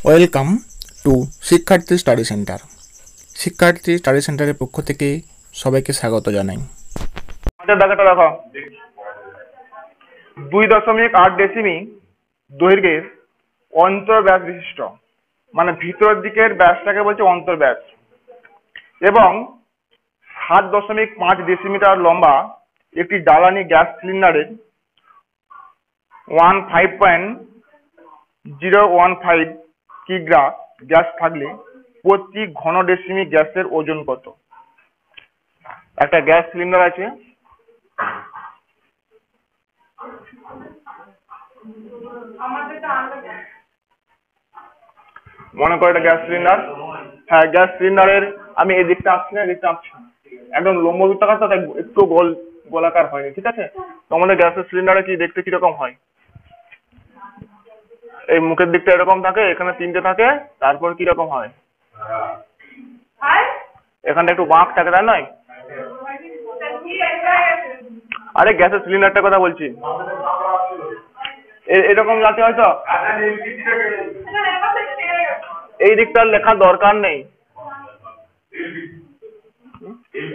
Welcome to শিক্ষার্থী study centre. শিক্ষার্থী study সেন্টারের পক্ষ থেকে সবাইকে স্বাগত জানাই। আমাদের দেখাটা দেখো 2.8 ডেসিমি দৈর্ঘ্যের অন্তর্ব্যাস বিশিষ্ট, মানে ভিতরের দিকের ব্যাসটাকে বলছে অন্তর্ব্যাস, এবং 7.5 ডেসিমিটার লম্বা একটি জ্বালানি গ্যাস সিলিন্ডারের 15.015 কিগ্রা গ্যাস থাকলে প্রতি ঘন ডেসিমি গ্যাসের ওজন কত? একটা গ্যাস সিলিন্ডার আছে, মনে করো এটা গ্যাস সিলিন্ডার। হ্যাঁ, গ্যাস সিলিন্ডারের আমি এই দিকটা আসছি না, এদিকটা আসছি না, একদম লম্ব বৃত্তাকার, তাতে একটু গোলাকার হয়নি, ঠিক আছে? তো আমাদের গ্যাসের সিলিন্ডারে কি দেখতে কিরকম হয়? এই মুখের দিকটা এরকম থাকে, এখানে 3টে থাকে, তারপর কিরকম হয়? এখানটা একটু বাঁক থাকে, তাই নয়? আরে গ্যাসের সিলিন্ডারটার কথা বলছি, এরকম যাতে হয়তো এই দিকটার লেখা দরকার নেই,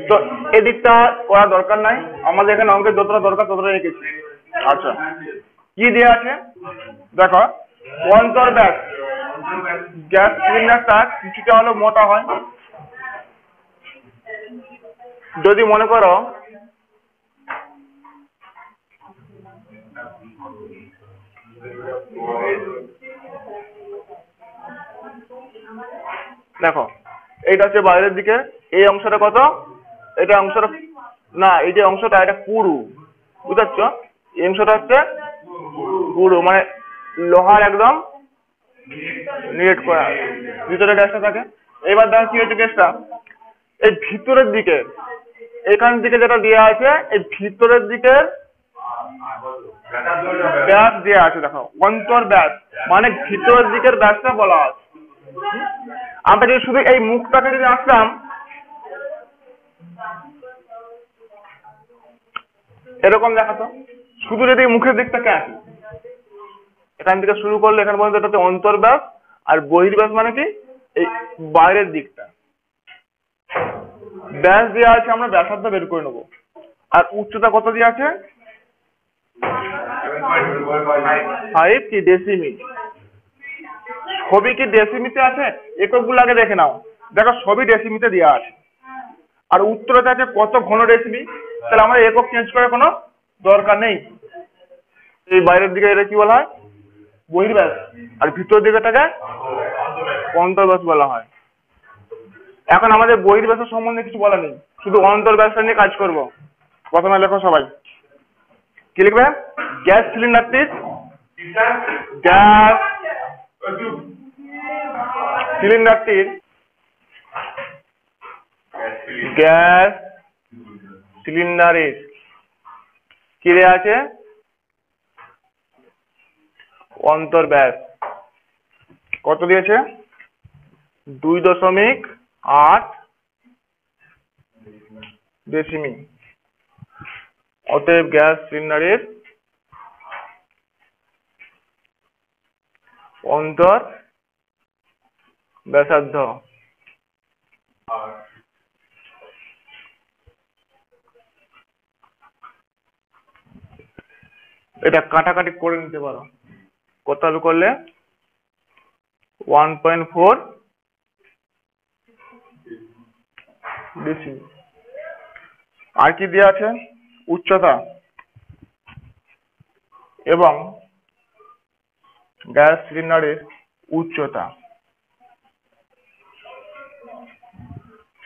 তো এদিকটা করা দরকার নাই, আমাদের এখানে অঙ্কের যতটা দরকার ততটা রেখেছি। আচ্ছা, কি দেওয়া আছে দেখো, অন্তর্ব্যাস গ্যাস সিলিন্ডারটা কিছুটা হলো মোটা হয়। যদি মনে করো দেখো, এইটা হচ্ছে বাইরের দিকে, এই অংশটা কত, এটা অংশটা না, এই যে অংশটা এটা পুরু, বুঝতে পারছো? এই অংশটা হচ্ছে পুরু, মানে লোহার একদম নিরেট করা, ভিতরে গ্যাসটা থাকে। এবার দেখো কি হচ্ছে গ্যাসটা, এই ভিতরের দিকে, এখান থেকে যেটা দেওয়া আছে, এই ভিতরের দিকের ব্যাস দেওয়া আছে, দেখো অন্তর্ব্যাস, মানে ভিতরের দিকের ব্যাসটা বলা আছে। আমরা যদি শুধু এই মুখটাকে যদি আসলাম, এরকম দেখাতো, শুধু যদি মুখের দিকটাকে আসি, এখান থেকে শুরু করলে এখান পর্যন্ত এটা হচ্ছে অন্তর্ব্যাস, আর বহির্ব্যাস মানে কি এই বাইরের দিকটা। ব্যাস দেওয়া আছে, আমরা ব্যাসার্ধ বের করে নেবো। আর উচ্চতা কত দেওয়া আছে? 5 কি ডেসিমি। ছবি কি ডেসিমিতে আছে? এককগুলো আগে দেখে নাও, দেখো সবই ডেসিমিতে দেওয়া আছে। আর উত্তরতে আছে কত ঘন ডেসিমি, তাহলে আমাদের একক চেঞ্জ করার কোনো দরকার নেই। এই বাইরের দিকে এটা কি বলা হয়? বহির্ব্যাস, আর ভিতরের দিকেটাকে অন্তর্ব্যাস বলা হয়। এখন আমাদের বহির্ব্যাসের সম্বন্ধে কিছু বলা নেই, শুধু অন্তর্ব্যাসটা নিয়ে কাজ করব। প্রথমে লেখো সবাই, কি লিখবে? গ্যাস সিলিন্ডারটির গ্যাস সিলিন্ডারের কি দেয়া আছে? অন্তর্ব্যাস কত দিয়েছে? 2.8 ডেসিমি। অতএব গ্যাস সিলিন্ডারের অন্তর ব্যাসার্ধ এটা কাটাকাটি করে নিতে পারো, কত করলে 1.4 ডেসিমি। আর কি দেওয়া আছে? উচ্চতা এবং গ্যাস সিলিন্ডারের উচ্চতা।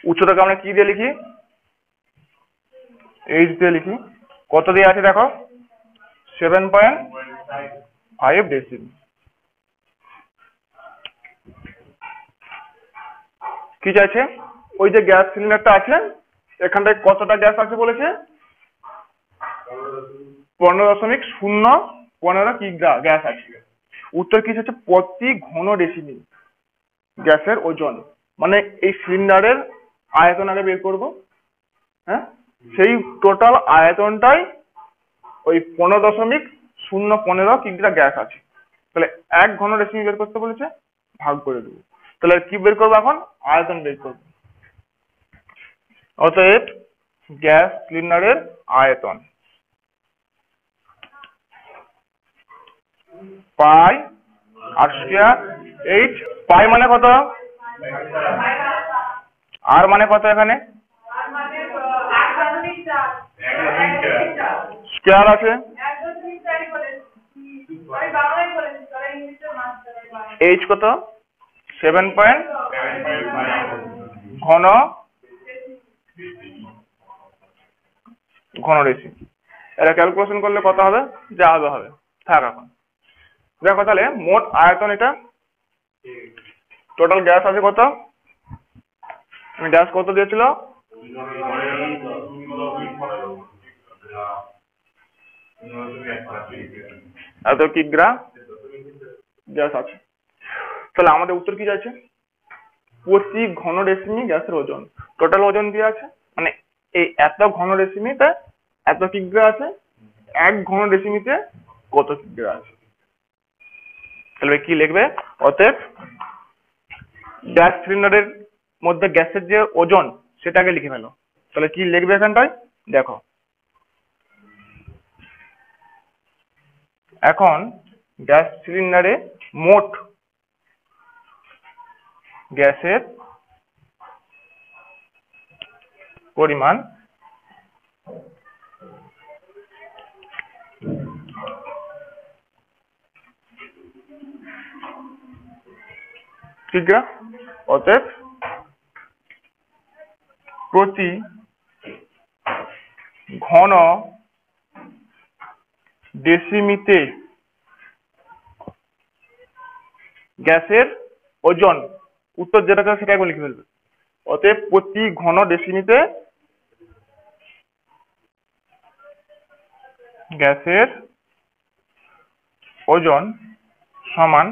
উচ্চতাকে আমরা কি দিয়ে লিখি? এইচ দিয়ে লিখি। কত দেওয়া আছে দেখো? 7.5 ডেসিমি। কি চাইছে? ওই যে গ্যাস সিলিন্ডারটা আছে, এখানটায় কতটা গ্যাস আছে বলেছে? 15.015 কিগ্রা গ্যাস আছে। উত্তর কি হচ্ছে? প্রতি ঘন ডেসিমি গ্যাসের ওজন, মানে এই সিলিন্ডারের আয়তন আগে বের করব। হ্যাঁ, সেই টোটাল আয়তনটাই ওই 15.015 কিগ্রা গ্যাস আছে। তাহলে 1 ঘন ডেসিমি বের করতে বলেছে, ভাগ করে দেবো। তাহলে কি বের করবো এখন? আয়তন বের করবো। অতএব গ্যাস সিলিন্ডারের আয়তন পাই আর স্কয়ার এইচ। পাই মানে কত? আর মানে কত? এখানে স্কয়ার আছে, এইচ কত? 7 ঘন ডেসি। এটা ক্যালকুলেশন করলে কত হবে? যা হবে হবে, থাক। এখন দেখো তাহলে মোট আয়তন, এটা টোটাল গ্যাস আছে কত? গ্যাস কত দিয়েছিল? এত কিগ্রা গ্যাস আছে। তাহলে আমাদের উত্তর কি যাচ্ছে? প্রতি ঘন ডেসিমি গ্যাসের ওজন, টোটাল ওজন দিয়ে আছে, মানে এই এত ঘন ডেসিমিতে এত কিগ্রা আছে, 1 ঘন ডেসিমিতে কত কিগ্রা আছে। তাহলে কি লিখবে? অতএব গ্যাস সিলিন্ডারের মধ্যে গ্যাসের যে ওজন সেটাকে লিখে ফেলো। তাহলে কি লিখবে এখানটায়? দেখো, এখন গ্যাস সিলিন্ডারে মোট গ্যাসের পরিমাণ ঠিক আছে। অতএব প্রতি ঘন ডেসিমিতে গ্যাসের ওজন, উত্তর যেটা চাও সেটা লিখে ফেলবে। অতএব প্রতি ঘন ডেসিমিতে গ্যাসের ওজন সমান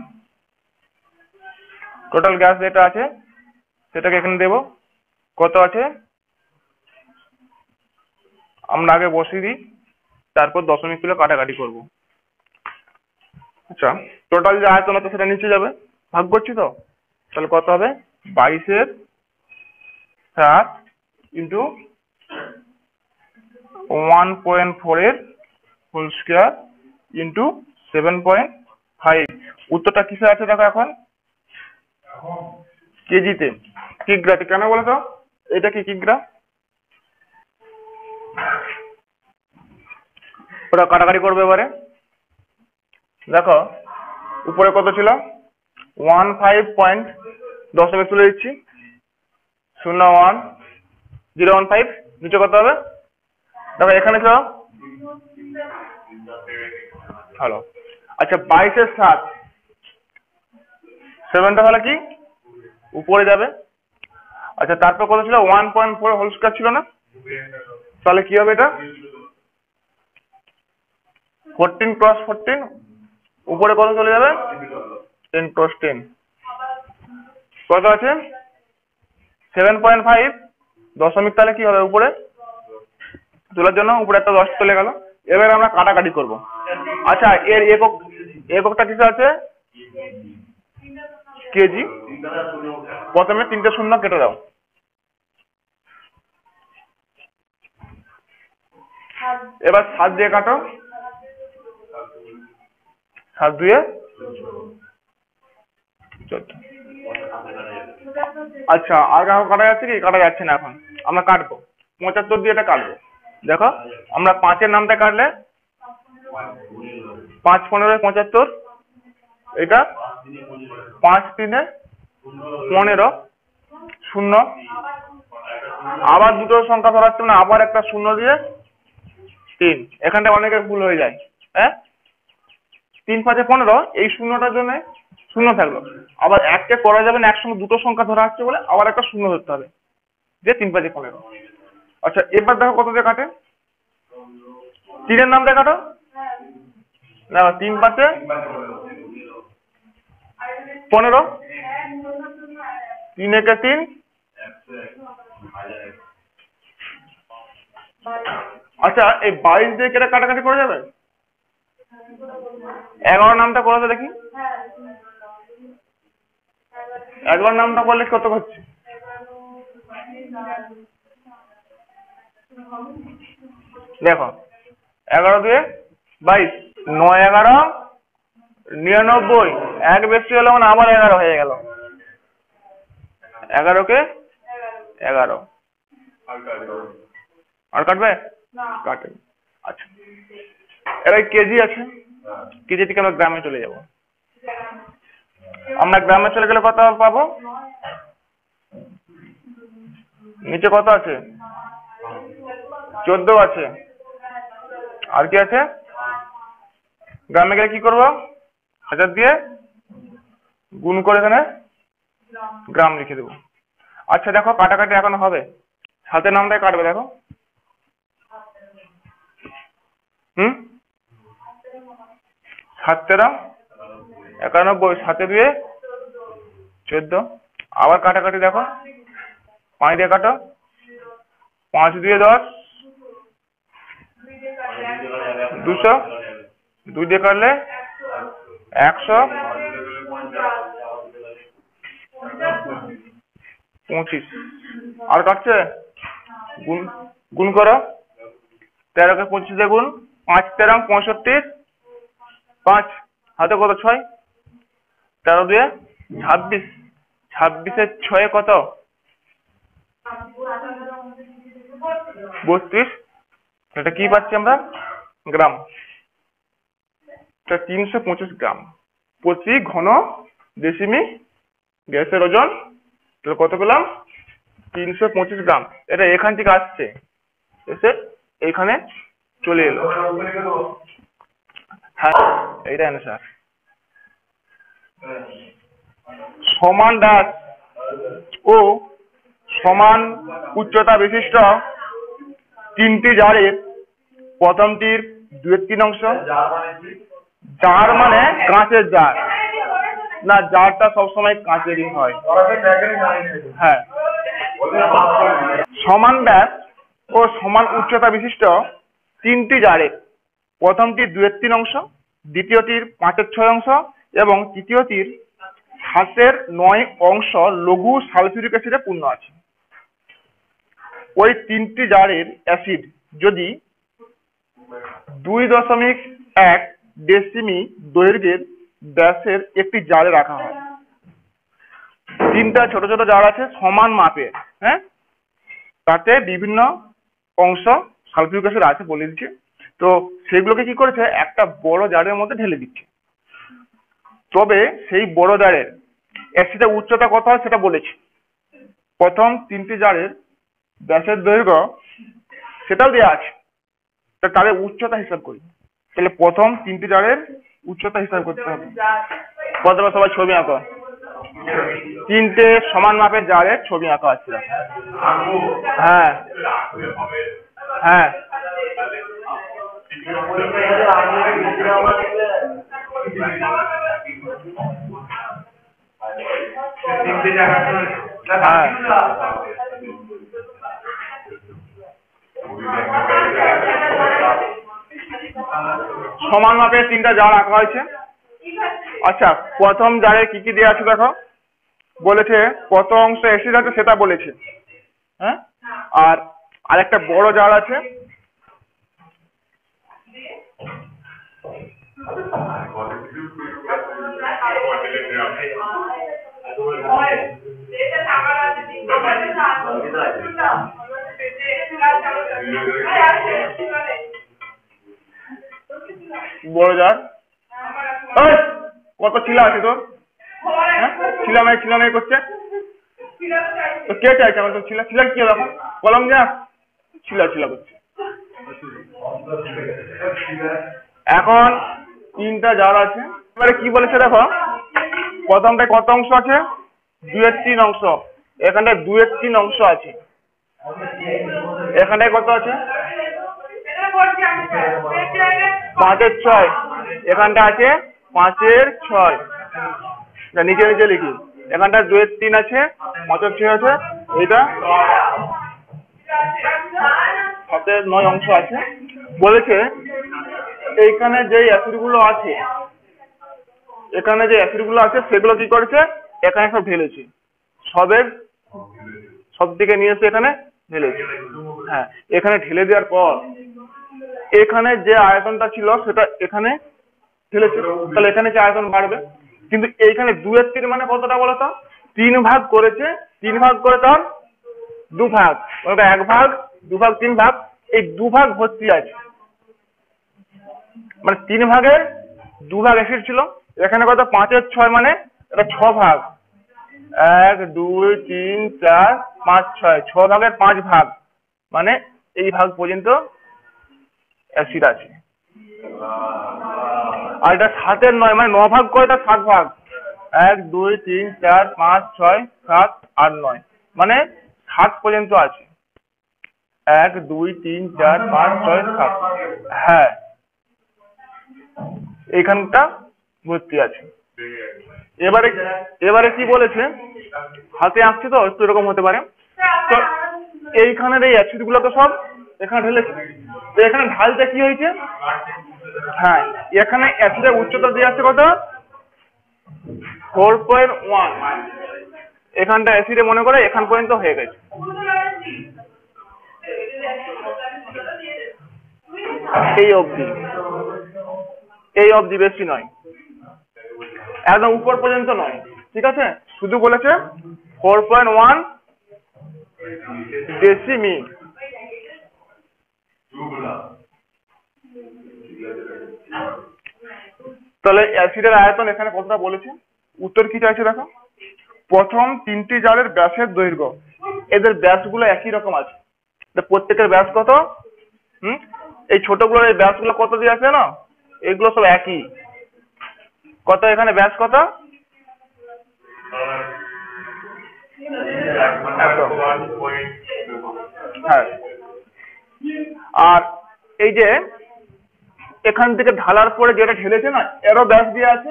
টোটাল গ্যাস যেটা আছে সেটাকে এখানে দেব। কত আছে আমরা আগে বসিয়ে দিই, তারপর দশমিক তুলে কাটাকাটি করব। আচ্ছা, টোটাল যে আয়তন আছে সেটা নিচে যাবে, ভাগ করছি তো। তাহলে কত হবে? 22/7 ইন্টু 1.4 এর হোল স্কয়ার ইন্টু 7.5। উত্তরটা কিসে আছে দেখো এখন? কেজিতে। কিগ্রাতে। কেন বলো তো? এটা কি কিগ্রা? ওটা কাটাকাটি করবে এবারে। দেখো উপরে কত ছিল? 15 দশমিক তুলে দিচ্ছি, 01015। নিচে কত হবে? দেখো এখানে ছিল হ্যালো। আচ্ছা, 22/7, 7টা তাহলে কি উপরে যাবে। আচ্ছা, তারপর কত ছিল? 1.4 হোল স্কয়ার ছিল না? তাহলে কি হবে এটা? 14 × 14, উপরে কত চলে যাবে? 10 × 10। কত আছে? 7.5 দশমিক। তাহলে কি হবে? উপরে তোলার জন্য উপরে একটা 10 চলে গেল। এবার আমরা কাটাকাটি করব। আচ্ছা, এর এককটা কিসে আছে? কেজি। প্রথমে 3টে শূন্য কেটে দাও। এবার 7 দিয়ে কাটো, 7 2 14। আচ্ছা, আর কারো কাটা যাচ্ছে কি? কাটা যাচ্ছে না। এখন আমরা কাটবো 75 দিয়ে এটা কাটবো। দেখো আমরা 5-এর নামটা কাটলে 5 15 75, এটা 5 3 15 শূন্য। আবার দুটো সংখ্যা ধরাচ্ছে, না আবার একটা শূন্য দিয়ে 3। এখানটা অনেকের ভুল হয়ে যায়। হ্যাঁ, 3 5 15, এই শূন্যটার জন্য শূন্য থাকলো। আবার একটা করা যাবে না, একসঙ্গে দুটো সংখ্যা ধরা হচ্ছে বলে আবার একটা শূন্য ধরতে হবে, যে 3 5 15। আচ্ছা, এবার দেখো কত দিয়ে কাটে? 3-এর নাম দিয়ে কাটো। না, 3 5 15, 3 1 3। আচ্ছা, এই 22 দিয়ে কেটে কাটাকাটি করা যাবে? 11 নামটা করা যায় দেখি। একবার নামটা বললে কত হচ্ছে? দেখো 11 দিয়ে 22, 9 11 99, এক বেশি হলো মানে আবার 11 হয়ে গেল। 11 কে 11 আর কাটবে? কাটে। আচ্ছা, এবার কেজি আছে, কেজি থেকে আমরা গ্রামে চলে যাব। আমরা গ্রামে চলে গেলে কত পাবো? নিচে কত আছে? 14 আছে। আর কি আছে? গ্রামে গেলে কি করব? 1000 দিয়ে গুণ করে এখানে গ্রাম লিখে দেবো। আচ্ছা দেখো, কাটাকাটি এখন হবে, হাতের নামটাই কাটবে। দেখো 7 13 91, 7 2 14। আবার কাটাকাটি দেখো, 5 দিয়ে কাটো, 5 দিয়ে 10, 200, 2 দিয়ে কাটলে 100, 25। আর কাটছে? গুণ করো, 13 কে 25 দিয়ে গুণ, 5 13 65, 5 হাতে কত? 6, 13 দিয়ে 26, 26 6 কত? 32। এটা কি পাচ্ছি আমরা? গ্রাম। 325 গ্রাম প্রতি ঘন ডেসিমি গ্যাসের ওজন। তাহলে কত পেলাম? 325 গ্রাম। এটা এখান থেকে আসছে, এসে এইখানে চলে এলো। হ্যাঁ, এইটা অ্যান্সার। সমান ব্যাস ও সমান উচ্চতা বিশিষ্ট 3টি জারের প্রথমটির 2/3 অংশ, জার মানে কাঁচের জার, না জারটা সবসময় কাঁচেরই হয়। হ্যাঁ, সমান ব্যাস ও সমান উচ্চতা বিশিষ্ট 3টি জারের প্রথমটির 2/3 অংশ, দ্বিতীয়টির 5/6 অংশ এবং তৃতীয়টির 7/9 অংশ লঘু সালফিউরিক অ্যাসিডে পূর্ণ আছে। ওই 3টি জারের অ্যাসিড যদি 2.1 ডেসিমি দৈর্ঘ্যের ব্যাসের একটি জারে রাখা হয়। 3টা ছোট ছোট জার আছে সমান মাপের, হ্যাঁ, তাতে বিভিন্ন অংশ সালফিউরিক অ্যাসিড আছে বলে দিচ্ছে। তো সেগুলোকে কি করেছে? একটা বড় জারের মধ্যে ঢেলে দিচ্ছে। তবে সেই বড় জারের অ্যাসিডের উচ্চতা কত হয় সেটা বলেছি। প্রথম 3টি জারের ব্যাসের দৈর্ঘ্য সেটাও দেওয়া আছে, তাদের উচ্চতা হিসাব করি। তাহলে প্রথম 3টি জারের উচ্চতা হিসাব করতে হবে। প্রথমে সবাই ছবি আঁকো, 3টে সমান মাপের জারের ছবি আঁকা আছে। হ্যাঁ হ্যাঁ, সমান মাপের 3টা জার আঁকা হয়েছে। আচ্ছা, প্রথম জারে কি কি দেওয়া আছে দেখো। বলেছে কত অংশ অ্যাসিড আছে সেটা বলেছে, হ্যাঁ, আর আরেকটা বড় জার আছে, বড় জার। কত ছিলা আছে তোর? ছিলামাই করছে তো কে চাইছে আমার? তো ছিলা কি দেখো, কলম যা ছিলা করছে। এখন 3টা জার আছে, এবারে কি বলেছে দেখো। প্রথমটায় কত অংশ আছে? 2/3 অংশ। এখানটায় 2/3 অংশ আছে। এখানটায় কত আছে? 5/6। এখানটা আছে 5/6। নিচে নিচে লিখি, এখানটা 2/3 আছে, 5/6 আছে, এটা 7/9 অংশ আছে। বলেছে এইখানে যে অ্যাসিড গুলো আছে, সেগুলো কি করেছে? এখানে সব ঢেলেছি, সব দিকে নিয়ে এসে এখানে ঢেলেছি। হ্যাঁ, এখানে ঢেলে দেওয়ার পর এখানে যে আয়তনটা ছিল সেটা এখানে ঢেলেছি, তাহলে এখানে যে আয়তন বাড়বে। কিন্তু এইখানে 2/3 মানে কতটা বলতো? 3 ভাগ করেছে, 3 ভাগ করে তার 2 ভাগ, ওটা 1 ভাগ 2 ভাগ 3 ভাগ, এই 2 ভাগ ভর্তি আছে, মানে 3 ভাগের 2 ভাগ অ্যাসিড ছিল। এখানে কত? 5-এর 6 মানে এটা 6 ভাগ, 1 2 3 4 5 6, 6 ভাগের 5 ভাগ, মানে এই ভাগ পর্যন্ত অ্যাসিড আছে। আর এটা 7-এর 9 মানে 9 ভাগ করে এটা 7 ভাগ, 1 2 3 4 5 6 7 8 9, মানে 7 পর্যন্ত আছে। 1 2 3 4 5 6 7, হ্যাঁ এইখানটা ভর্তি আছে। এবারে কি বলেছে, হাতে আঁকছি তো একটু এরকম হতে পারে। তো এইখানের এই অ্যাসিড গুলো তো সব এখানে ঢেলেছে, তো এখানে ঢালতে কি হয়েছে? হ্যাঁ, এখানে অ্যাসিডের উচ্চতা দিয়ে আছে কত? 4.1। এখানটা অ্যাসিডে মনে করে এখান পর্যন্ত হয়ে গেছে। এই অবধি বেশি নয়, একদম উপর পর্যন্ত নয়, ঠিক আছে? শুধু বলেছে 4.1 ডেসিমি। তাহলে অ্যাসিডের আয়তন এখানে কতটা বলেছে? উত্তর কি চাইছে দেখো। প্রথম 3টি জারের ব্যাসের দৈর্ঘ্য, এদের ব্যাসগুলো একই রকম আছে, প্রত্যেকের ব্যাস কত? এই ছোটগুলোর এই ব্যাসগুলো কত দিয়ে আছে না, এগুলো সব একই। কত এখানে ব্যাস কত? হ্যাঁ, আর এই যে এখান থেকে ঢালার পরে যেটা ঢেলেছে না, এরও ব্যাস দিয়ে আছে।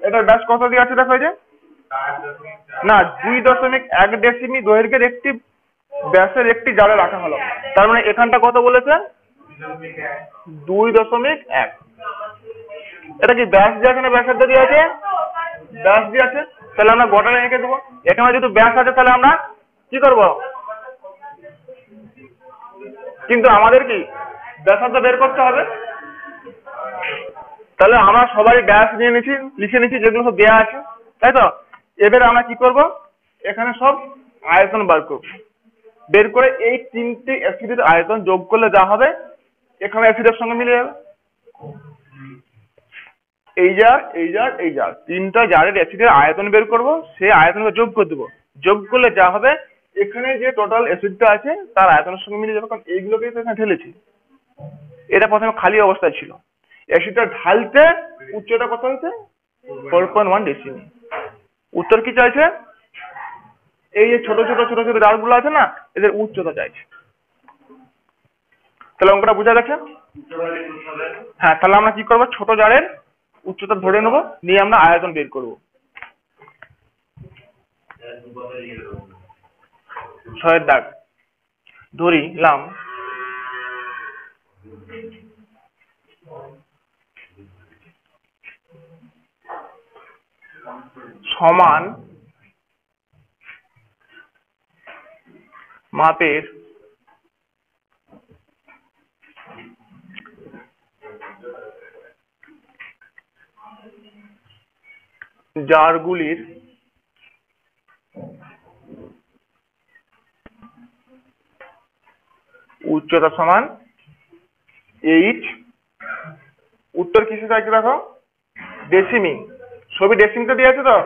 এটার ব্যাস কত দিয়ে আছে দেখো, এই যে না 2.1 ডেসিমি দৈর্ঘ্যের একটি ব্যাসের একটি জারে রাখা হলো। তার মানে এখানটা কত বলেছে? 2.1। এটা কি ব্যাস দিয়ে আছে না ব্যাসার্ধ দিয়ে আছে? ব্যাস দিয়ে আছে, তাহলে আমরা গোটা এঁকে দেবো। এখানে যেহেতু ব্যাস আছে তাহলে আমরা কি করব? কিন্তু আমাদের কি ব্যাসার্ধ বের করতে হবে, তাহলে আমরা সবাই ব্যাস নিয়ে নিচ্ছি, লিখে নিচ্ছি যেগুলো সব দেওয়া আছে, তাই তো? এবারে আমরা কি করব? এখানে সব আয়তন বার করব, বের করে এই 3টি অ্যাসিডের আয়তন যোগ করলে যা হবে এখানে অ্যাসিডের সঙ্গে মিলে যাবে। এই জার 3টা জারের অ্যাসিডের আয়তন বের করব, সেই আয়তনকে যোগ করে দেবো, যোগ করলে যা হবে এখানে যে টোটাল অ্যাসিডটা আছে তার আয়তনের সঙ্গে মিলে যাবে, কারণ এইগুলোকেই তো এখানে ঢেলেছি। এটা প্রথমে খালি অবস্থায় ছিল, অ্যাসিডটা ঢালতে উচ্চতা কত হয়েছে? 4.1 ডেসিমি। উত্তর কি চাইছে? এই যে ছোট ছোট জারগুলো আছে না, এদের উচ্চতা চাইছে। তাহলে অঙ্কটা বোঝা গেছে? হ্যাঁ, তাহলে আমরা কি করবো? ছোট জারের উচ্চতা ধরে নেবো, নিয়ে আমরা আয়তন বের করবো। 6-এর দাগ ধরিলাম, সমান মাপের জারগুলির উচ্চতা সমান 8। উত্তর কিসে চাইছে দেখো? ডেসিমি। সবই ডেসিমিতে দিয়ে আছে তো,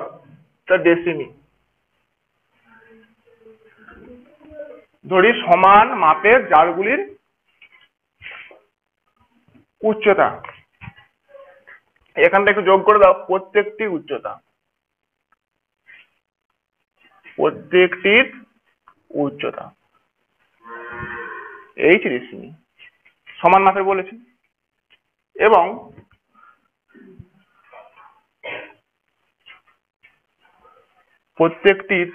তা ডেসিমি। ধরি সমান মাপের জারগুলির উচ্চতা, এখানটা একটু যোগ করে দাও, প্রত্যেকটির উচ্চতা, প্রত্যেকটির উচ্চতা 8 ডেসিমি, সমান মাপের বলেছি। এবং প্রত্যেকটির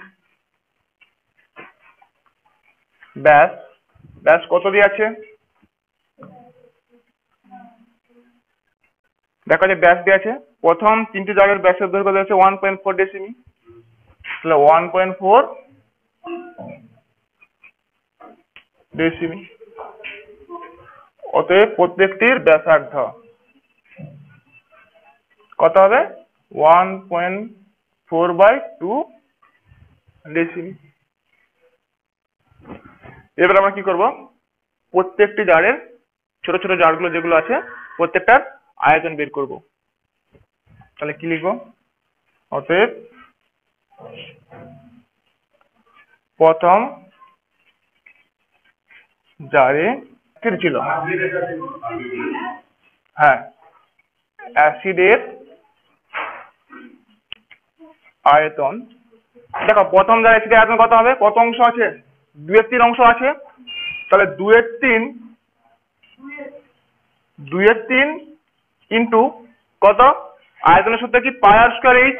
ব্যাস কত দিয়ে আছে দেখো, যে ব্যাস দিয়ে আছে, প্রথম 3টি জারের ব্যাসের দৈর্ঘ্য দিয়েছে 1.4 ডেসিমি, তাহলে 1.4 ডেসিমি। অতএব প্রত্যেকটির ব্যাসার্ধ কত হবে? 1.4/2 ডেসিমি। এবার আমরা কি করব, প্রত্যেকটি জারের ছোট ছোট জারগুলো যেগুলো আছে প্রত্যেকটার আয়তন বের করব। তাহলে কি লিখব? অতএব প্রথম জারে কি ছিল? হ্যাঁ, অ্যাসিডের আয়তন। দেখো প্রথম জারে অ্যাসিডের আয়তন কত হবে? কত অংশ আছে? 2/3 অংশ আছে। তাহলে 2/3 ইন্টু কত? আয়তনের সূত্র কি? পাই আর স্কয়ার এইচ।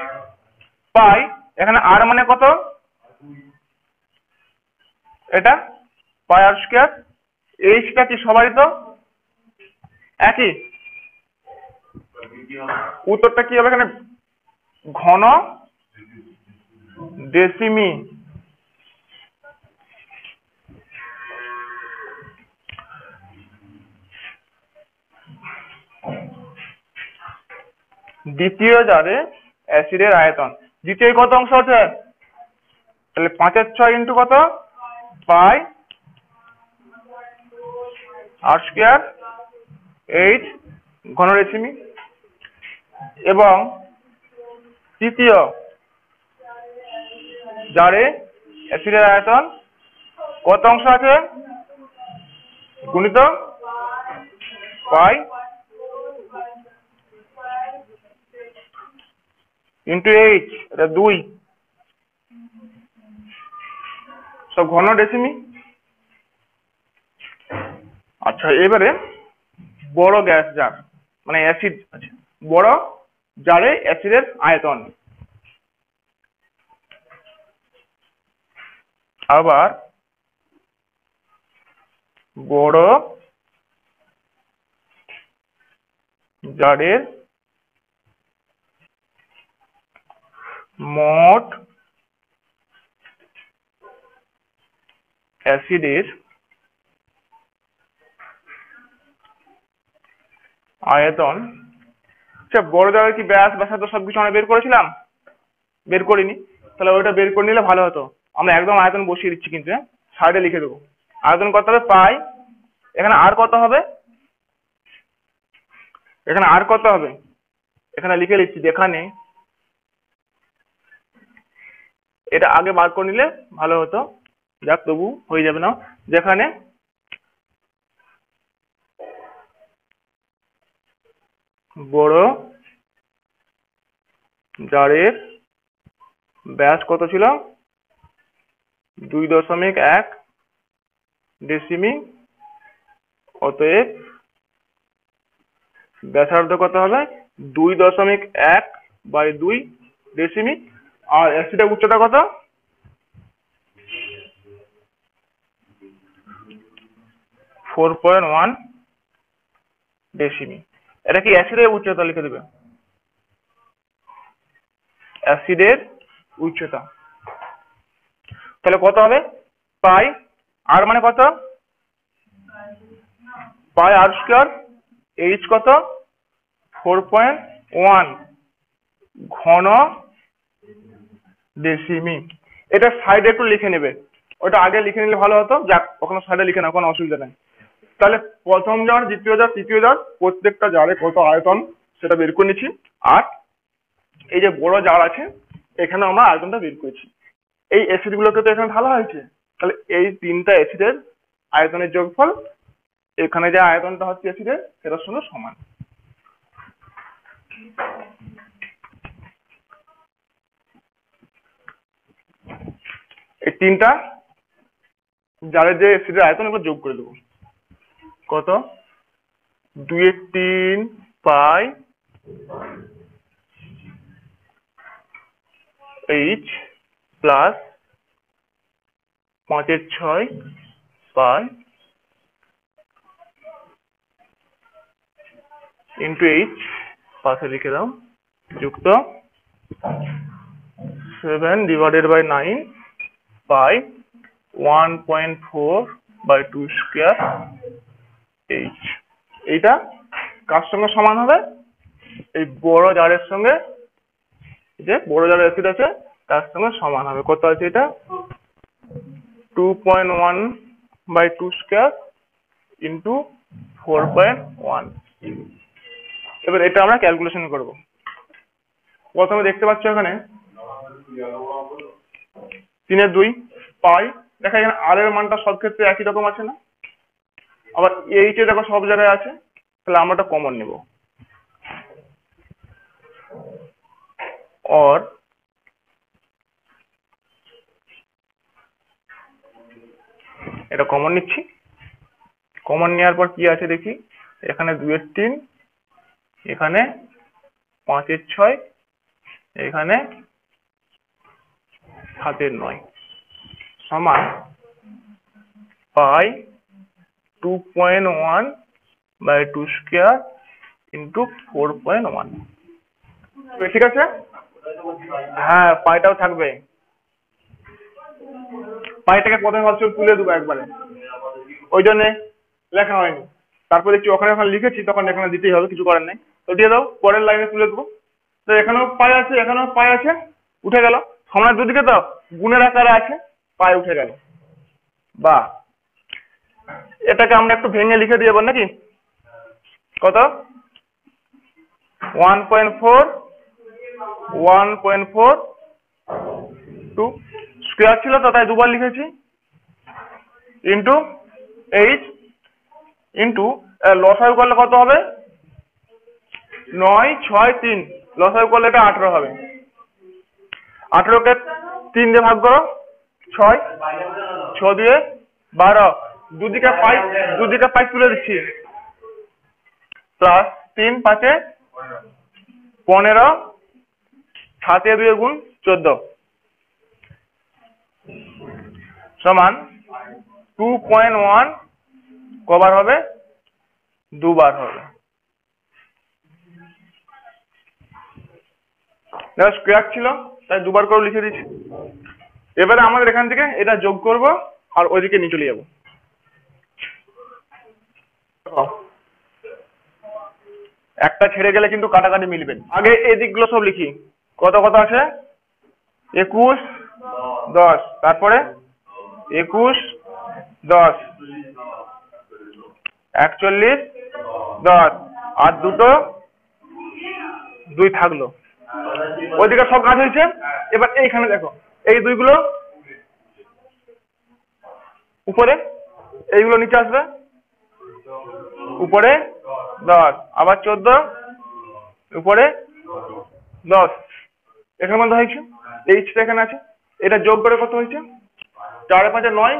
পাই, এখানে আর মানে কত? এটা পাই আর স্কয়ার। এইচটা কি সবারই তো একই? উত্তরটা কি হবে এখানে? ঘন ডেসিমি। দ্বিতীয় জারে অ্যাসিডের আয়তন। দ্বিতীয় কত অংশ আছে? তাহলে 5/6 ইন্টু কত? পাই আর স্কয়ার এইচ ঘন ডেসিমি। এবং তৃতীয় জারে অ্যাসিডের আয়তন কত অংশ আছে? গুণিত পাই ইন্টু এইচ, এটা 2, সব ঘন ডেসিমি। আচ্ছা, এবারে বড় গ্যাস জার মানে অ্যাসিড আছে, বড় জারে অ্যাসিডের আয়তন। আবার বড় জারের মোট অ্যাসিডের আয়তন। আচ্ছা, বড় জারের কি ব্যাস ব্যাসার্ধ সবকিছু আমরা বের করেছিলাম? বের করিনি। তাহলে ওইটা বের করে নিলে ভালো হতো। আমরা একদম আয়তন বসিয়ে দিচ্ছি, কিন্তু সাইডে লিখে দেবো। আয়তন কত হবে? পাই, এখানে আর কত হবে? এখানে আর কত হবে? এখানে লিখে দিচ্ছি, যেখানে এটা আগে বার করে নিলে ভালো হতো। যাক, তবু হয়ে যাবে না। যেখানে বড় জারের ব্যাস কত ছিল? 2.1 ডেসিমি। অতএব ব্যাসার্ধ কত হবে? 2.1/2 ডেসিমি। আর অ্যাসিডের উচ্চতা কত? 4.1 ডেসিমি। এটা কি অ্যাসিডের উচ্চতা? লিখে দেবে অ্যাসিডের উচ্চতা। তাহলে কত হবে? পাই আর মানে কত? পাই আর স্কয়ার। এইচ কত? 4.1 ঘন ডেসিমি। এটা সাইডে একটু লিখে নেবে, ওটা আগে লিখে নিলে ভালো হতো। যাক, ওখানে সাইডে লিখে নাও, কোনো অসুবিধা নেই। তাহলে প্রথম জার, দ্বিতীয় জার, তৃতীয় জার প্রত্যেকটা জারে কত আয়তন সেটা বের করে নিচ্ছি। আর এই যে বড় জার আছে এখানে আমরা আয়তনটা বের করেছি। এই অ্যাসিড গুলোকে তো এখানে ঢালা হয়েছে, তাহলে এই তিনটা অ্যাসিডের আয়তনের যোগফল এখানে যে আয়তনটা হচ্ছে অ্যাসিডের সেটার সঙ্গে সমান। এই তিনটা জারের যে অ্যাসিডের আয়তন এগুলো যোগ করে দেবো। কত? 2/3 pi H plus 5/6 pi into H, পাশে লিখে দাও, যুক্ত 7 divided by 9 by 1.4 by 2 square h। এইটা কার সঙ্গে সমান হবে? এই বড় জারের সঙ্গে, যে বড় জারের অ্যাসিড আছে তার সঙ্গে সমান হবে। কত আছে এটা? 2.1 by 2 square into 4.1। এবার এটা আমরা ক্যালকুলেশন করব। প্রথমে দেখতে পাচ্ছ এখানে 3/2 পাই। দেখা এখানে আর এর মানটা সব ক্ষেত্রে একই রকম আছে না? আবার এইচ এ দেখো সব জায়গায় আছে, তাহলে আমরা এটা কমন নেব। और এটা কমন নিচ্ছি। কমন নেওয়ার পর কি আছে দেখি, এখানে 2/3, এখানে 5/6, এখানে 7/9 সমান পাই 2.1 by 2 square into 4.1। ঠিক আছে? হ্যাঁ, পাইটাও থাকবে। পাইটাকে প্রথমে ভাবছি তুলে দেবো একবারে, ওই জন্য লেখা হয়নি। তারপর দেখছি ওখানে লিখেছি, তখন এখানে দিতেই হবে, কিছু করার নেই। তো দিয়ে দাও, পরের লাইনে তুলে দেবো। তো এখানেও পাই আছে, এখানেও পাই আছে, উঠে গেল। সমান দুদিকে তো গুণের আকারে আছে, পাই উঠে গেল। বাহ, এটাকে আমরা একটু ভেঙে লিখে দিয়ে নাকি? কত? 1.4 2 স্কয়ার ছিল তো, তাই দুবার লিখেছি, ইন্টু এইচ, ইন্টু লসাগু করলে কত হবে? 9 6 3, লসাগু করলে এটা 18 হবে। 18কে 3 দিয়ে ভাগ করো, 6 6 দিয়ে 12, দুদিকে পাই তুলে দিচ্ছি, প্লাস 3 5 15, 7 2 গুণ 14 সমান 2.1 কবার হবে? দুবার হবে। দেখো স্কয়ার ছিল তাই দুবার করে লিখে দিচ্ছি। এবারে আমাদের এখান থেকে এটা যোগ করব আর ওইদিকে নিয়ে চলে যাব। একটা ছেড়ে গেলে কিন্তু কাটাকাটি মিলবে। আগে এই দিকগুলো সব লিখি। কত কত আছে? 21 10, তারপরে 21 10, 41 10, আর দুটো 2 থাকলো। ওইদিকে সব কাজ হয়েছে। এবার এইখানে দেখো, এই দুইগুলো উপরে, এইগুলো নিচে আসবে। উপরে 10, আবার 14, উপরে 10, এখানে মধ্যে হয়েছে। এইচটা এখানে আছে, এটা যোগ করে কত হয়েছে? 4 5 9,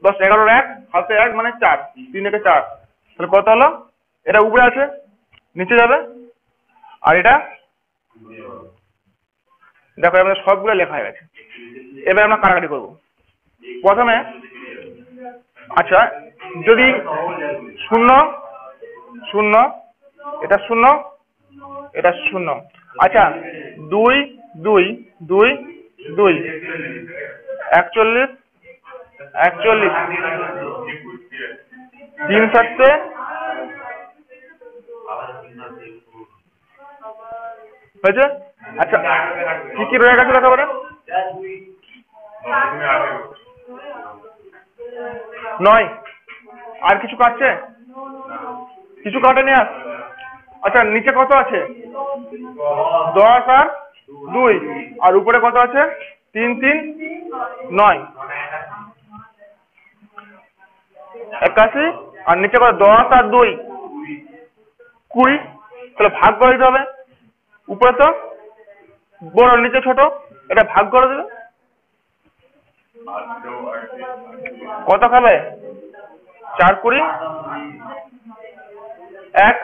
10 11 1, হাতে 1 মানে 4, 3 একে 4, তাহলে কত হলো? এটা উপরে আছে, নিচে যাবে। আর এটা দেখো এবার সবগুলো লেখা হয়ে গেছে। এবার আমরা কাটাকাটি করবো। প্রথমে আচ্ছা, যদি 0 0, এটা 0, এটা 0, আচ্ছা 2 2 2 2, 41 41, 3 7 হয়েছে। আচ্ছা কি কি রয়ে গেছে দেখো বলে? 9, আর কিছু কাটছে? কিছু কাটেনি আর। আচ্ছা নিচে কত আছে? 10 আর 2, আর উপরে কত আছে? 3 3 9, 81, আর নিচে কত? 10 আর 2 20, তাহলে ভাগ করে দিতে হবে। উপরে তো বড়, নিচে ছোট, এটা ভাগ করে দেবে। কত খাবে? 4 20, 1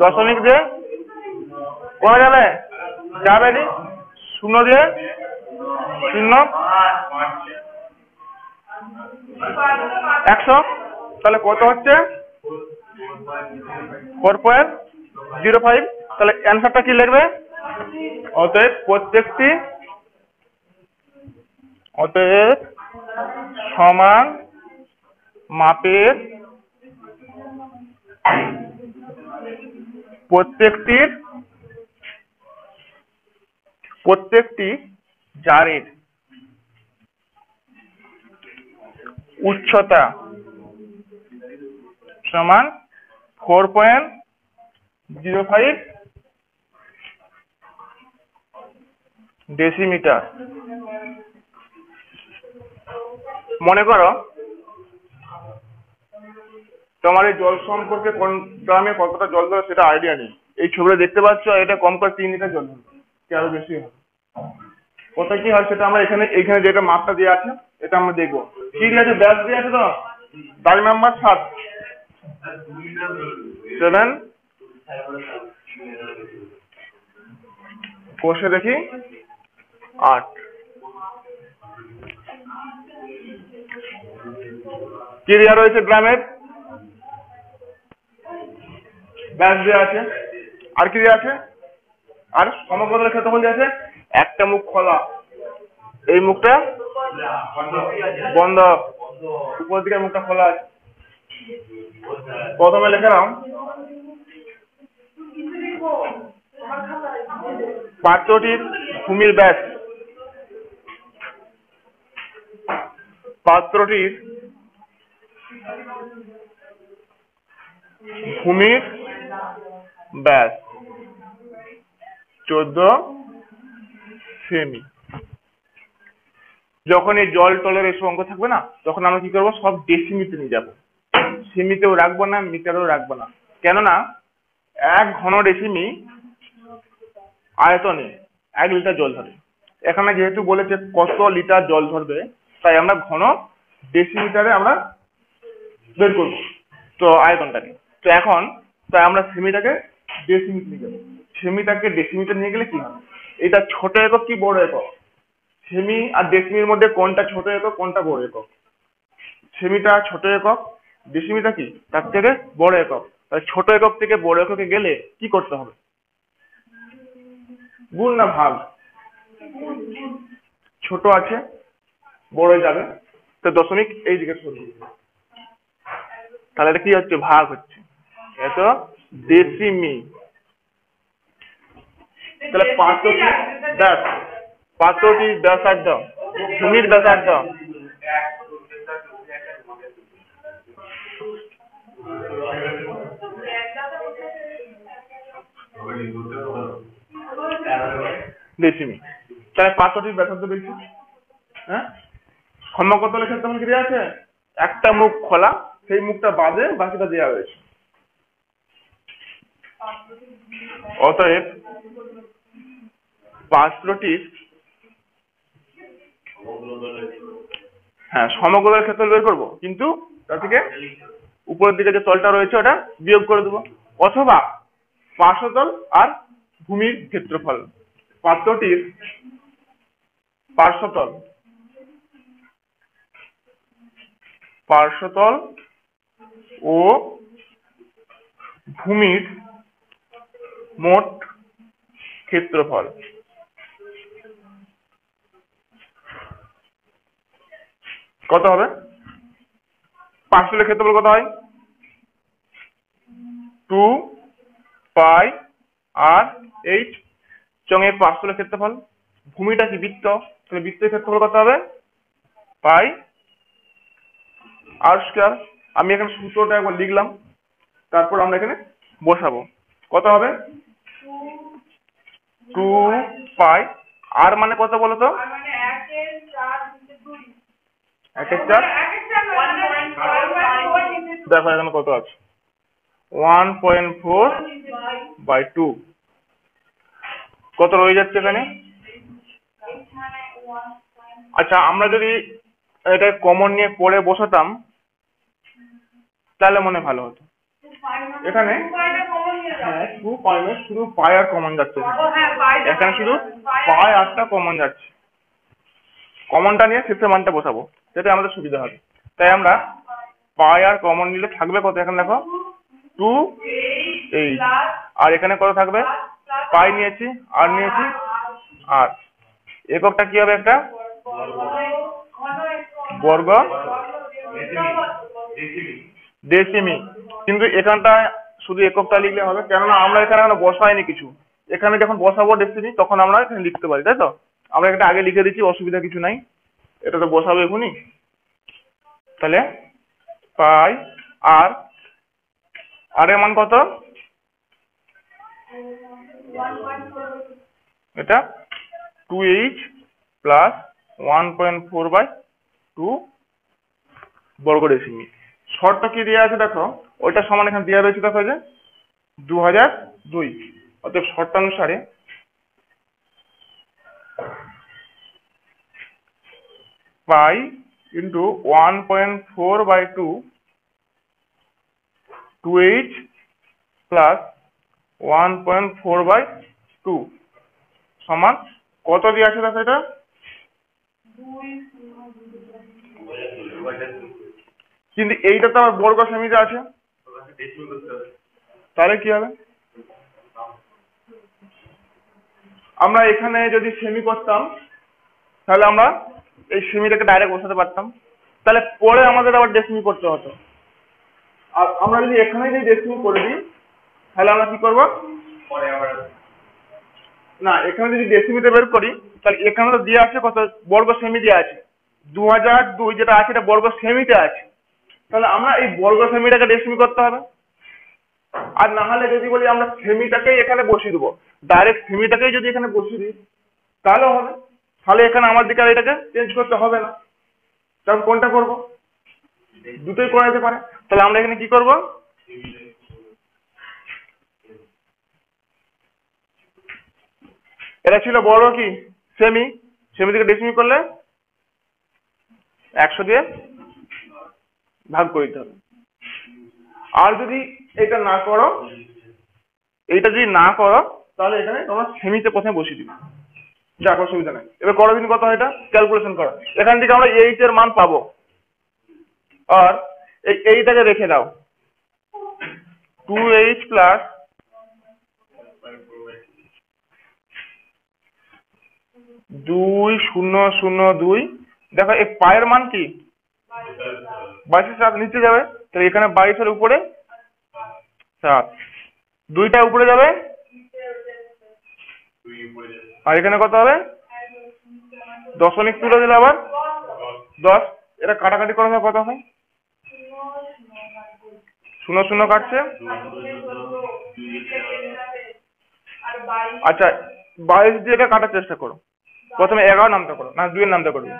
দশমিক দিয়ে করা যাবে, যাবে নি, 0 দিয়ে 0 100, তাহলে কত হচ্ছে? 4.05। তাহলে অ্যান্সারটা কি লিখবে? অতএব প্রত্যেকটি অতএব সমান মাপের প্রত্যেকটি জারের উচ্চতা সমান 4.05 ডেসিমিটার। মনে করো তোমার এই জল সম্পর্কে কোন গ্রামে কতটা জল ধরে সেটা আইডিয়া নেই। এই ছবিটা দেখতে পাচ্ছ, এটা কম করে 3 লিটার জল ধরবে, কি আরো বেশি হবে। কোথায় কি হয় সেটা আমরা এখানে যেটা মাপটা দেওয়া আছে এটা আমরা দেখবো। ঠিক আছে, ব্যাস দেওয়া আছে তো, দাগ নাম্বার 7 কোষে দেখি 8। কি দেওয়া রয়েছে গ্রামের, ব্যাস দেওয়া আছে, আর কি দেওয়া আছে, আর সমগ্র ক্ষেত্রফল দেওয়া আছে। একটা মুখ খোলা, এই মুখটা বন্ধ, উপর দিকে মুখটা খোলা আছে। প্রথমে লিখে নাও পাত্রটির ভূমির ব্যাস, পাত্রটির ভূমির ব্যাস 14 সেমি। যখন এই জল টলের এসব অঙ্ক থাকবে না, তখন আমরা কি করবো, সব ডেসিমিতে নিয়ে যাবো, সেমিতেও রাখবো না, মিটারেও রাখবো না। কেননা 1 ঘন ডেসিমি আয়তনে 1 লিটার জল ধরে। এখানে যেহেতু বলেছে কত লিটার জল ধরবে, তাই আমরা ঘন ডেসিমিটারে আমরা বের করবো তো আয়তনটাকে। তো এখন তাই আমরা সেমিটাকে ডেসিমিটার নিয়ে যাবো। সেমিটাকে ডেসিমিটার নিয়ে গেলে কি হবে, এটা ছোট একক কি বড় একক, সেমি আর ডেসিমির মধ্যে কোনটা ছোট একক কোনটা বড় একক? সেমিটা ছোট একক, ডেসিমিটা কি তার থেকে বড় একক। তাহলে ছোট একক থেকে বড় এককে গেলে কি করতে হবে, গুণ না ভাগ? ছোট আছে বড় যাবে, তো দশমিক এই দিকে সরবে, তাহলে এটা কি হচ্ছে, ভাগ হচ্ছে, এত ডেসিমি। তাহলে পাত্রটি ব্যাসার্ধ, ভূমির ব্যাসার্ধ ডেসিমি। তাহলে পাত্রটির ব্যাসার্ধ বেশি। হ্যাঁ, সমকতলের ক্ষেত্রফল কি দেওয়া আছে, একটা মুখ খোলা, সেই মুখটা বাদে বাকিটা দেওয়া হয়েছে। অতএব পাত্রটির সমকোণের ক্ষেত্রফল বের করবো, কিন্তু তার থেকে উপরের দিকে যে তলটা রয়েছে ওটা বিয়োগ করে দেবো, অথবা পার্শ্বতল আর ভূমির ক্ষেত্রফল। পাত্রটির পার্শ্বতল ও ভূমির মোট ক্ষেত্রফল কত হবে? পার্শ্বতলের ক্ষেত্রফল কত হয়, 2 পাই আর এইচ চঙের পার্শ্বতলের ক্ষেত্রফল। ভূমিটা কি বৃত্ত, তাহলে বৃত্তের ক্ষেত্রফল কত হবে, পাই আর স্কয়ার। আমি এখানে সূত্রটা একবার লিখলাম, তারপর আমরা এখানে বসাবো। কত হবে, 2 পাই আর মানে কত বলো তো, 1/4। দেখো এখানে কত আছে, 1.4/2। কত রয়ে যাচ্ছে এখানে? আচ্ছা, আমরা যদি এটা কমন নিয়ে পড়ে বসাতাম তাহলে মনে ভালো হতো। এখানে শুধু পাই আর কমন যাচ্ছে, এখানে শুধু পাই আরটা কমন যাচ্ছে। কমনটা নিয়ে শেষের মানটা বসাবো, সেটা আমাদের সুবিধা হবে। তাই আমরা পাই আর কমন নিলে থাকবে কত, এখানে দেখো 2 আর এখানে কত থাকবে, পাই নিয়েছি আর নিয়েছি, আর এককটা কি হবে, একটা বর্গ ডেসিমি। কিন্তু এখানটায় শুধু এককটা লিখলে হবে, কেননা আমরা এখানে বসাইনি কিছু। এখানে যখন বসাবো ডেসিমি তখন আমরা এখানে লিখতে পারি, তাই তো? আমরা এটা আগে লিখে দিচ্ছি, অসুবিধা কিছু নাই। এটা তো বসাবো এখনই। তাহলে পাই আর এর মান কত? এটা 2h প্লাস 1.4/2 বর্গ ডেসিমি। শর্ত কি দেওয়া আছে দেখো, ওইটা সমান এখানে দেওয়া রয়েছে, দেখো যে 2002। অতএব শর্তানুসারে পাই ইন্টু 1.4/2 2h প্লাস 1.4/2 সমান কত দিয়ে আছে দেখো এটা? কিন্তু এইটা তো আমার বর্গ সেমিতে আছে, তাহলে কি হবে? আমরা এখানে যদি সেমি করতাম তাহলে আমরা এই সেমিটাকে ডাইরেক্ট বসাতে পারতাম, তাহলে পরে আমাদের আবার ডেসিমি করতে হতো। আর আমরা যদি এখানে যদি ডেসিমি করে দিই তাহলে আমরা কি করবো? না, এখানে যদি ডেসিমিতে বের করি তাহলে এখানে তো দিয়ে আছে কত? বর্গ সেমি দিয়ে আছে 2002, যেটা আছে এটা বর্গ সেমিতে আছে। তাহলে আমরা এই বর্গ সেমিটাকে ডেসিমি করতে হবে। আর না হলে যদি বলি আমরা সেমিটাকেই এখানে বসিয়ে দেবো, ডাইরেক্ট সেমিটাকেই যদি এখানে বসিয়ে দিই তাহলেও হবে। তাহলে এখানে আমার দিকে আর এটাকে চেঞ্জ করতে হবে না। তখন কোনটা করব? দুটোই করা যেতে পারে। তাহলে আমরা এখানে কি করব? এটা ছিল বড় কি সেমি, সেমি থেকে ডেসিমি করলে 100 দিয়ে ভাগ করে দিতে হবে। আর যদি এটা না করো, এইটা যদি না করো তাহলে এখানে তোমরা সেমিতে প্রথমে বসিয়ে দিবে, দেখো অসুবিধা নেই। এবার করো দিন কত হয় এটা ক্যালকুলেশন করো। এখান থেকে আমরা এইচ এর মান পাবো, আর এইটাকে রেখে দাও 2h প্লাস 2002। দেখো এই পায়ের মান কি 22 নিচে যাবে, তাহলে এখানে 22 উপরে 7, 2টা উপরে যাবে আর এখানে কত হবে? দশমিক তুলে দিলে আবার 10। এটা কাটাকাটি করা কত হয়? 0 0 কাটছে। আচ্ছা 22 দিয়ে এটা কাটার চেষ্টা করো। প্রথমে 11 নামটা করো, না 2 এর নামটা করবে?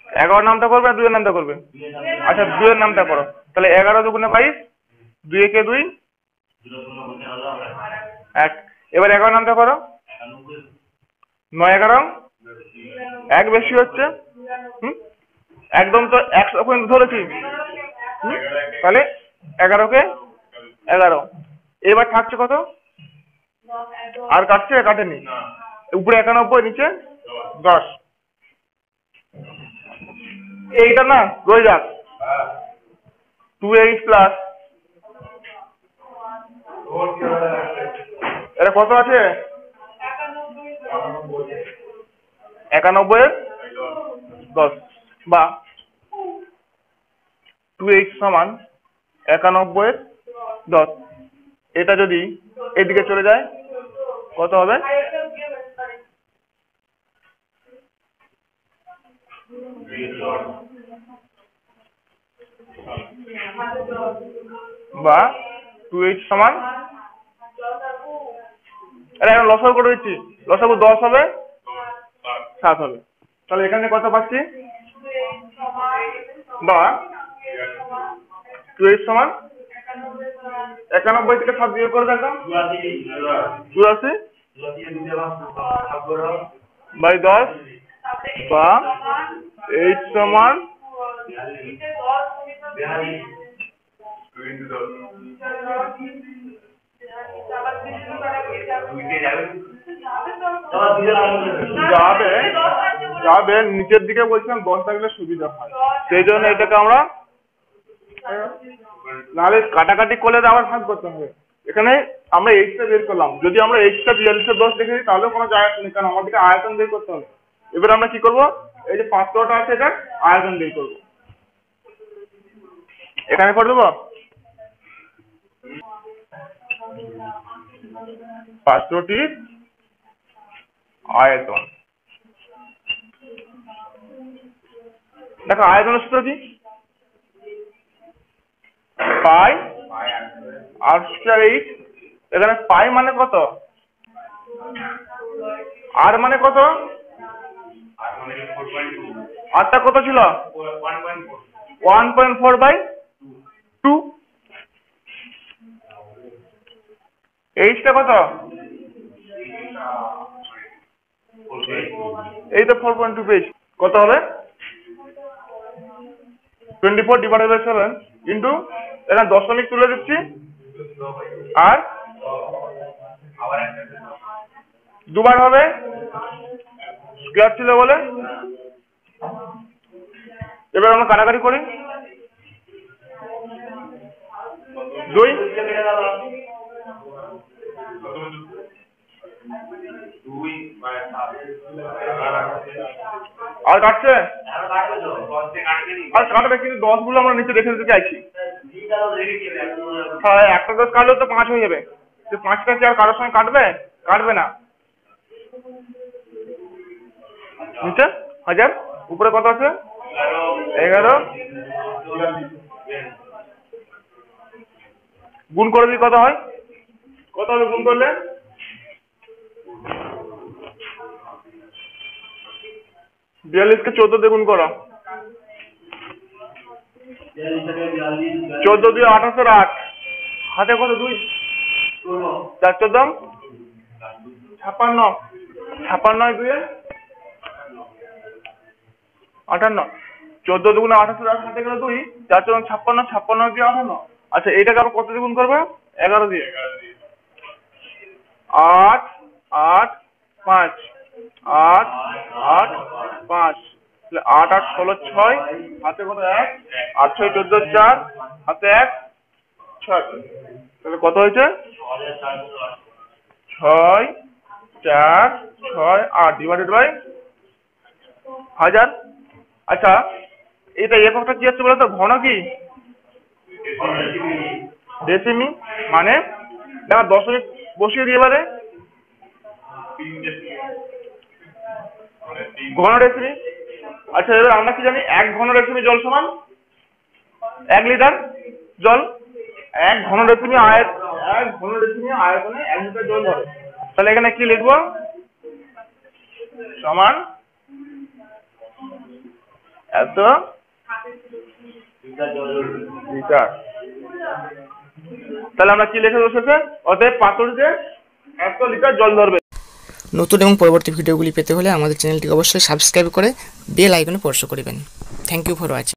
11 নামটা করবে আর 2 এর নামটা করবে? আচ্ছা 2 এর নামটা করো। তাহলে 11 দুগুণে 22, 2 একে 2, 1। এবার 11 নামটা করো, 9 11 1 বেশি হচ্ছে। একদম তো 100 পর্যন্ত ধরেছি। তাহলে 11 কে 11। এবার থাকছে কত? আর কাটছে? কাটেনি। উপরে 91, নিচে 10। এইটা না রয়ে যাক 2h প্লাস, এটা কত আছে? 91 10 বা 2h সমান 91 10। এটা যদি এদিকে চলে যায় কত হবে? বা 2h সমান, এখন লসাগু করে দিচ্ছি, লসাগু 10 হবে 7 হবে। তাহলে এখানে কত পাচ্ছি? বা 2h সমান 91 থেকে 7 বিয়োগ করে দেখো 82 বাই 10 বা h সমান যাবে নিচের দিকে। বলছিলাম 10 থাকলে সুবিধা হয়, সেই জন্য এটাকে আমরা নাহলে কাটাকাটি করলে আবার ভাগ করতে হবে। এখানে আমরা এইচটা বের করলাম, যদি আমরা এইচটা 4210 দেখে দিই তাহলে কোনো যায় আসে না, কারণ আমাদেরকে আয়তন বের করতে হবে। এবার আমরা কি করব? এই যে পাত্রটা আছে এটা আয়তন বের করবো। এখানে করে দেবো পাত্রটির আয়তন। দেখো আয়তনের সূত্র কি? পাই আর স্কয়ার 8। এখানে পাই মানে কত, আর মানে কত, আরটা কত ছিল 1.4/2। এইচটা কত, এই তো 4.2 পেজ কত হবে 24/7 ইন্টু এখানে দশমিক তুলে দিচ্ছি আর দুবার হবে স্কয়ার ছিল বলে। এবার আমরা কাটাকাটি করি 2 আর কাটছে আর কাটবে কিন্তু 10 গুলো আমরা নিচে রেখে দিতে চাইছি। হ্যাঁ একটা 10 কাটলে তো 5 হয়ে যাবে। 5টা কি আর কারোর সঙ্গে কাটবে না। নিচে 1000 উপরে কত আছে 11 গুণ করে দিই কত হয়, কত হবে গুণ করলে 42 কে 14 দিয়ে গুণ করো 14 দিয়ে 28 8 হাতে কত 2 4 14 56 56 2 58 14 দুগুণে 28 হাতে গেলে 2 4 14 56 56 দিয়ে 58। আচ্ছা এটাকে আবার কত দিয়ে গুণ করবে 11 দিয়ে 8 8 5 8 8 5 8 8 16 6 হাতে কত 1 8 6 14 4 হাতে 1 6 তাহলে কত হয়েছে 6 4 6 8 ডিভাইডেড বাই 1000। আচ্ছা এটা এককটা কি আছে বলো তো, ঘন কি ডেসিমি, মানে দেখো দশমিক বসিয়ে দিয়ে এবারে ঘন ডেসিমি। আচ্ছা এবার আমরা কি জানি 1 ঘন ডেসিমি জল সমান 1 লিটার জল। 1 ঘন ডেসিমি আয়তনে 1 লিটার জল ধরে। তাহলে এখানে কি লিখবো সমান এত লিটার। তাহলে আমরা কি লিখে বসেছে, অতএব পাত্রটিতে 100 লিটার জল ধরবে। নতুন এবং পরবর্তী ভিডিওগুলি পেতে হলে আমাদের চ্যানেলটিকে অবশ্যই সাবস্ক্রাইব করে বেল আইকনে স্পর্শ করবেন। Thank you for watching.